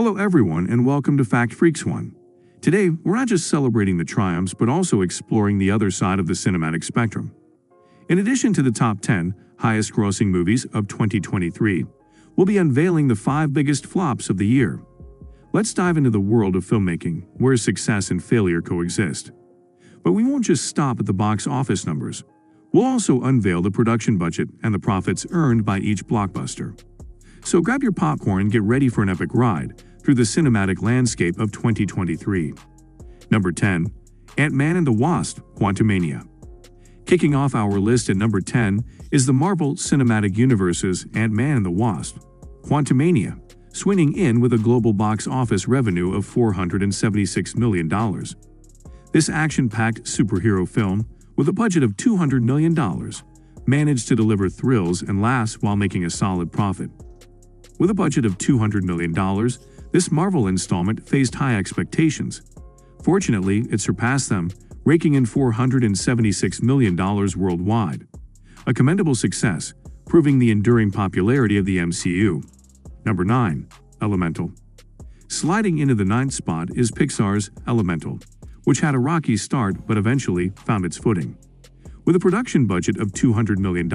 Hello everyone and welcome to Fact Freaks 1. Today, we're not just celebrating the triumphs but also exploring the other side of the cinematic spectrum. In addition to the top 10 highest-grossing movies of 2023, we'll be unveiling the 5 biggest flops of the year. Let's dive into the world of filmmaking, where success and failure coexist. But we won't just stop at the box office numbers. We'll also unveil the production budget and the profits earned by each blockbuster. So grab your popcorn and get ready for an epic ride through the cinematic landscape of 2023. Number 10. Ant-Man and the Wasp: Quantumania. Kicking off our list at number 10 is the Marvel Cinematic Universe's Ant-Man and the Wasp: Quantumania, swinging in with a global box office revenue of $476 million. This action-packed superhero film, with a budget of $200 million, managed to deliver thrills and laughs while making a solid profit. With a budget of $200 million, this Marvel installment faced high expectations. Fortunately, it surpassed them, raking in $476 million worldwide. A commendable success, proving the enduring popularity of the MCU. Number 9. Elemental. Sliding into the 9th spot is Pixar's Elemental, which had a rocky start but eventually found its footing. With a production budget of $200 million,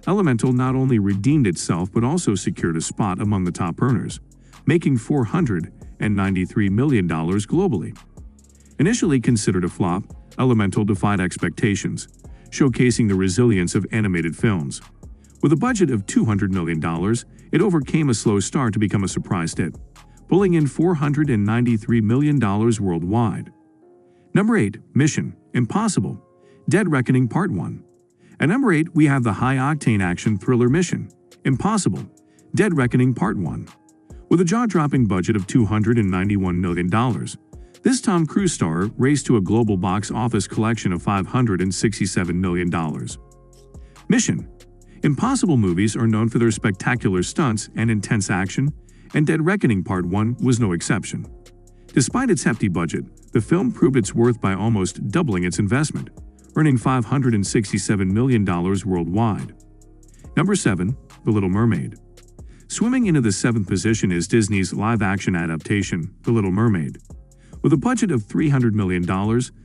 Elemental not only redeemed itself but also secured a spot among the top earners, making $493 million globally. Initially considered a flop, Elemental defied expectations, showcasing the resilience of animated films. With a budget of $200 million, it overcame a slow start to become a surprise hit, pulling in $493 million worldwide. Number 8. Mission: Impossible – Dead Reckoning Part 1. At number 8, we have the high-octane action thriller Mission: Impossible – Dead Reckoning Part 1. With a jaw-dropping budget of $291 million, this Tom Cruise star raced to a global box office collection of $567 million. Mission: Impossible movies are known for their spectacular stunts and intense action, and Dead Reckoning Part 1 was no exception. Despite its hefty budget, the film proved its worth by almost doubling its investment, earning $567 million worldwide. Number 7. The Little Mermaid. Swimming into the 7th position is Disney's live-action adaptation, The Little Mermaid. With a budget of $300 million,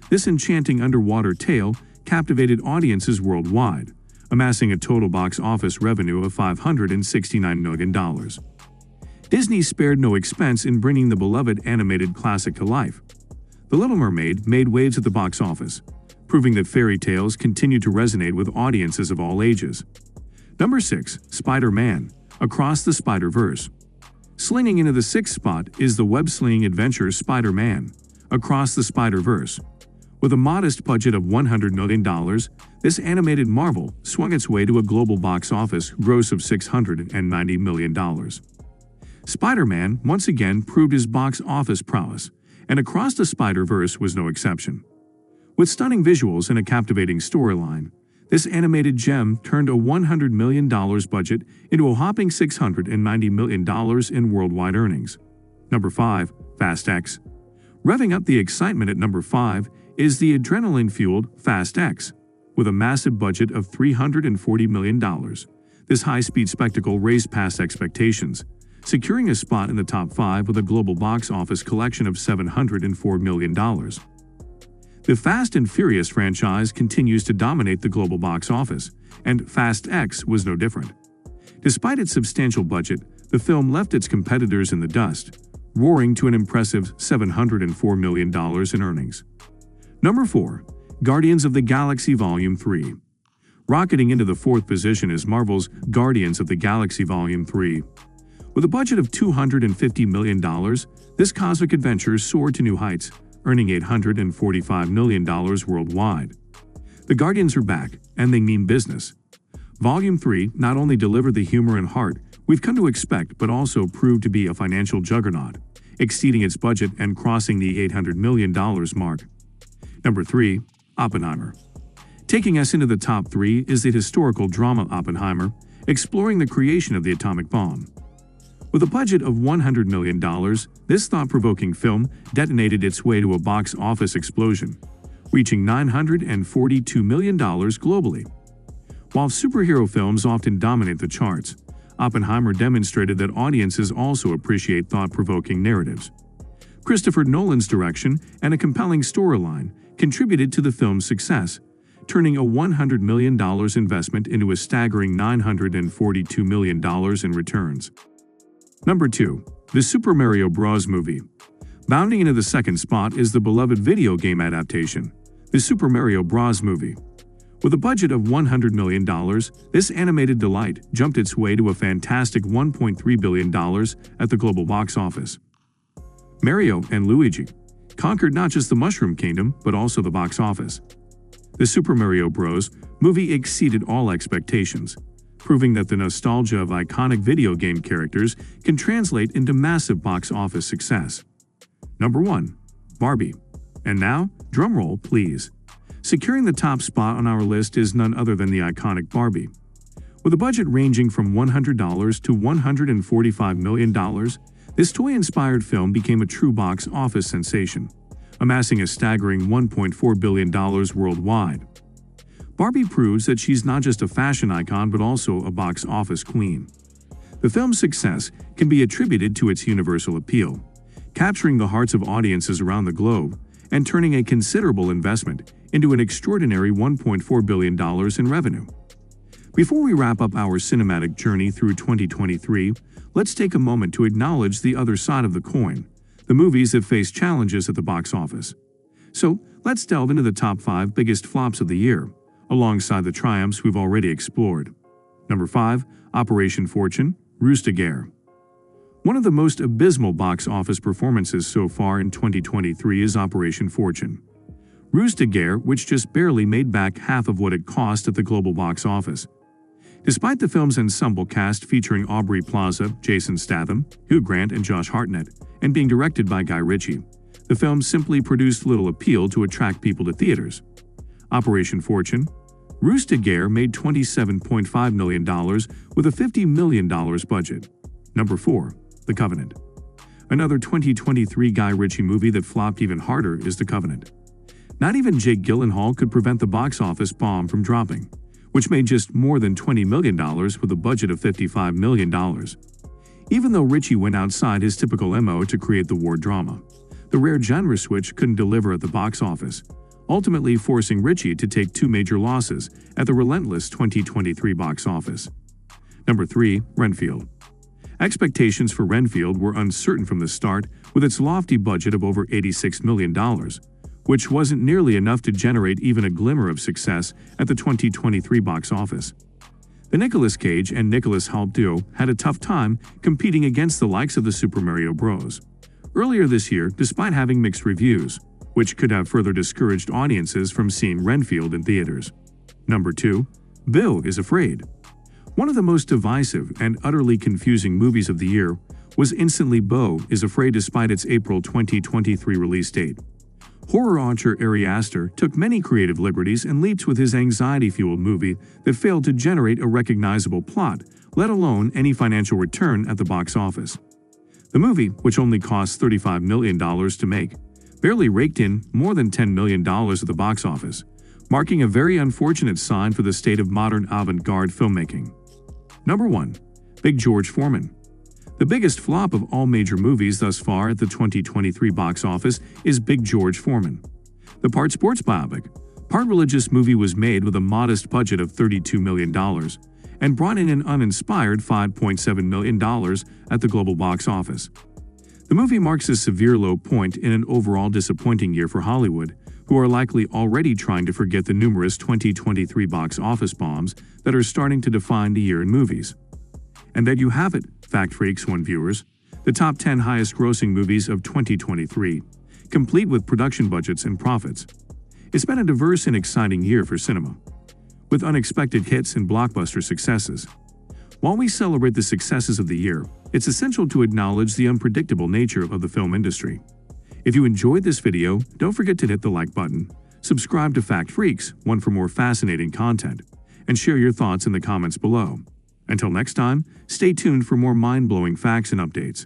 this enchanting underwater tale captivated audiences worldwide, amassing a total box office revenue of $569 million. Disney spared no expense in bringing the beloved animated classic to life. The Little Mermaid made waves at the box office, proving that fairy tales continue to resonate with audiences of all ages. Number 6. Spider-Man: Across the Spider-Verse. Slinging into the 6th spot is the web-slinging adventure Spider-Man: Across the Spider-Verse. With a modest budget of $100 million, this animated marvel swung its way to a global box office gross of $690 million. Spider-Man once again proved his box office prowess, and Across the Spider-Verse was no exception. With stunning visuals and a captivating storyline, this animated gem turned a $100 million budget into a whopping $690 million in worldwide earnings. Number 5. Fast X. Revving up the excitement at number 5 is the adrenaline-fueled Fast X. With a massive budget of $340 million, this high-speed spectacle raced past expectations, securing a spot in the top 5 with a global box office collection of $704 million. The Fast and Furious franchise continues to dominate the global box office, and Fast X was no different. Despite its substantial budget, the film left its competitors in the dust, roaring to an impressive $704 million in earnings. Number 4. Guardians of the Galaxy Volume 3. Rocketing into the 4th position is Marvel's Guardians of the Galaxy Volume 3. With a budget of $250 million, this cosmic adventure soared to new heights, earning $845 million worldwide. The Guardians are back, and they mean business. Volume 3 not only delivered the humor and heart we've come to expect but also proved to be a financial juggernaut, exceeding its budget and crossing the $800 million mark. Number 3. Oppenheimer. Taking us into the top 3 is the historical drama Oppenheimer, exploring the creation of the atomic bomb. With a budget of $100 million, this thought-provoking film detonated its way to a box office explosion, reaching $942 million globally. While superhero films often dominate the charts, Oppenheimer demonstrated that audiences also appreciate thought-provoking narratives. Christopher Nolan's direction and a compelling storyline contributed to the film's success, turning a $100 million investment into a staggering $942 million in returns. Number 2. The Super Mario Bros. Movie. Bounding into the second spot is the beloved video game adaptation, The Super Mario Bros. Movie. With a budget of $100 million, this animated delight jumped its way to a fantastic $1.3 billion at the global box office. Mario and Luigi conquered not just the Mushroom Kingdom, but also the box office. The Super Mario Bros. Movie exceeded all expectations, proving that the nostalgia of iconic video game characters can translate into massive box office success. Number 1. Barbie. And now, drumroll please. Securing the top spot on our list is none other than the iconic Barbie. With a budget ranging from $100 to $145 million, this toy-inspired film became a true box office sensation, amassing a staggering $1.4 billion worldwide. Barbie proves that she's not just a fashion icon but also a box office queen. The film's success can be attributed to its universal appeal, capturing the hearts of audiences around the globe and turning a considerable investment into an extraordinary $1.4 billion in revenue. Before we wrap up our cinematic journey through 2023, let's take a moment to acknowledge the other side of the coin, the movies that face challenges at the box office. So, let's delve into the top 5 biggest flops of the year, alongside the triumphs we've already explored. Number 5. Operation Fortune, Ruse de Guerre. One of the most abysmal box office performances so far in 2023 is Operation Fortune. Ruse de Guerre, which just barely made back half of what it cost at the global box office. Despite the film's ensemble cast featuring Aubrey Plaza, Jason Statham, Hugh Grant, and Josh Hartnett, and being directed by Guy Ritchie, the film simply produced little appeal to attract people to theaters. Operation Fortune. Ruse de Guerre made $27.5 million with a $50 million budget. Number 4. The Covenant. Another 2023 Guy Ritchie movie that flopped even harder is The Covenant. Not even Jake Gyllenhaal could prevent the box office bomb from dropping, which made just more than $20 million with a budget of $55 million. Even though Ritchie went outside his typical MO to create the war drama, the rare genre switch couldn't deliver at the box office, ultimately forcing Ritchie to take 2 major losses at the relentless 2023 box office. Number 3. Renfield. Expectations for Renfield were uncertain from the start, with its lofty budget of over $86 million, which wasn't nearly enough to generate even a glimmer of success at the 2023 box office. The Nicolas Cage and Nicholas Hoult duo had a tough time competing against the likes of the Super Mario Bros. Earlier this year, despite having mixed reviews, which could have further discouraged audiences from seeing Renfield in theaters. Number 2. Beau is Afraid. One of the most divisive and utterly confusing movies of the year was instantly Beau is Afraid despite its April 2023 release date. Horror author Ari Aster took many creative liberties and leaps with his anxiety-fueled movie that failed to generate a recognizable plot, let alone any financial return at the box office. The movie, which only cost $35 million to make, barely raked in more than $10 million at the box office, marking a very unfortunate sign for the state of modern avant-garde filmmaking. Number 1. Big George Foreman. The biggest flop of all major movies thus far at the 2023 box office is Big George Foreman. The part sports biopic, part religious movie was made with a modest budget of $32 million and brought in an uninspired $5.7 million at the global box office. The movie marks a severe low point in an overall disappointing year for Hollywood, who are likely already trying to forget the numerous 2023 box office bombs that are starting to define the year in movies. And there you have it, Fact Freaks One viewers, the top 10 highest-grossing movies of 2023, complete with production budgets and profits. It's been a diverse and exciting year for cinema, with unexpected hits and blockbuster successes. While we celebrate the successes of the year, it's essential to acknowledge the unpredictable nature of the film industry. If you enjoyed this video, don't forget to hit the like button, subscribe to Fact Freaks One for more fascinating content, and share your thoughts in the comments below. Until next time, stay tuned for more mind-blowing facts and updates.